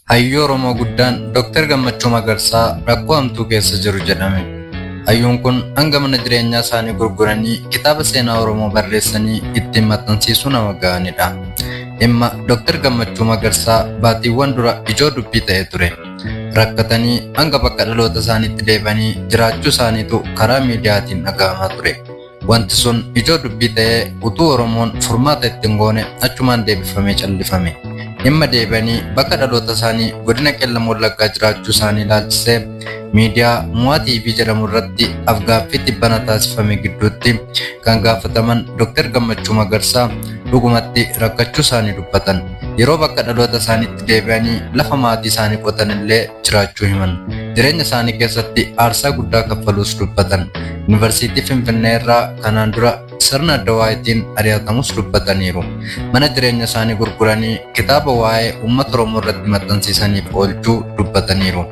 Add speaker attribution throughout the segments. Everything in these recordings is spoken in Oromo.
Speaker 1: Hayyuu Oromoo guddaan Dr. Gammachuu Magarsaa rakkoo hamtuu keessa jiru jedhame. Hayyuun kun hanga mana jireenyaa isaanii gurguranii kitaaba seenaa Oromoo barreessanii ittiin maxxansiisuu nama ga'anidha. Dhimma Dr. Gammachuu Magarsaa baatiiwwan dura ijoo dubbii ta'ee ture. Rakkatanii hanga bakka dhaloota isaaniitti deebanii jiraachuu isaaniitu karaa miidiyaatiin dhaga'amaa ture. Wanti sun ijoo dubbii ta'ee utuu Oromoon furmaata ittiin goone achumaan deebifamee callifame. Dhimma deebanii bakka dhaloota isaanii godina Qeellam Wallaggaa jiraachuu isaanii ilaalchisee miidiyaa Mu'aa TV jedhamu irratti afgaaffii dhibbana taasifame gidduutti kan gaafataman Dr. Gammachuu Magarsaa dhugumatti rakkachuu isaanii dubbatan. Yeroo bakka dhaloota isaaniitti deebi'anii lafa maatii isaanii qotan illee jiraachuu himan. Jireenya isaanii keessatti aarsaa guddaa kaffaluus dubbatan. Yuunivarsiitii Finfinnee irraa kanaan dura sirna adda waa'eetiin ari'atamus dubbataniiru. Mana jireenya isaanii gurguranii kitaaba waa'ee uummata Oromoo irratti maxxansiisaniif oolchuu dubbataniiru.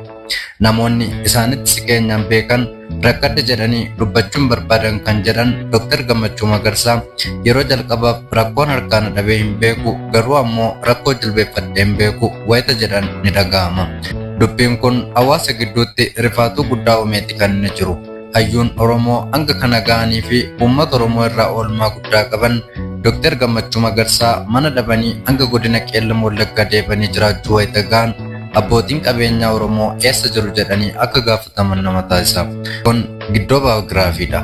Speaker 1: Namoonni isaanitti siqeenyaan beekan rakkadha jedhanii dubbachuun barbaadan kan jedhan Dr. Gammachuu Magarsaa yeroo jalqabaaf rakkoon harkaan dhabee hin beeku garuu ammoo rakkoo jilbeeffadhee hin beeku wayita jedhan ni dhaga'ama. Dubbiin kun hawaasa gidduutti rifaatuu guddaa uumeeti kan inni jiru. Hayyuun Oromoo hanga kana ga'anii fi uummata Oromoo irraa oolmaa guddaa qaban Dr. Gammachuu Magarsaa mana dhabanii hanga godina Qeellam Wallaggaa deebanii jiraachuu wayita ga'an abbootiin qabeenyaa Oromoo eessa jiru jedhanii akka gaafataman nama taasisa. Kun giddoo baayogiraafiidha.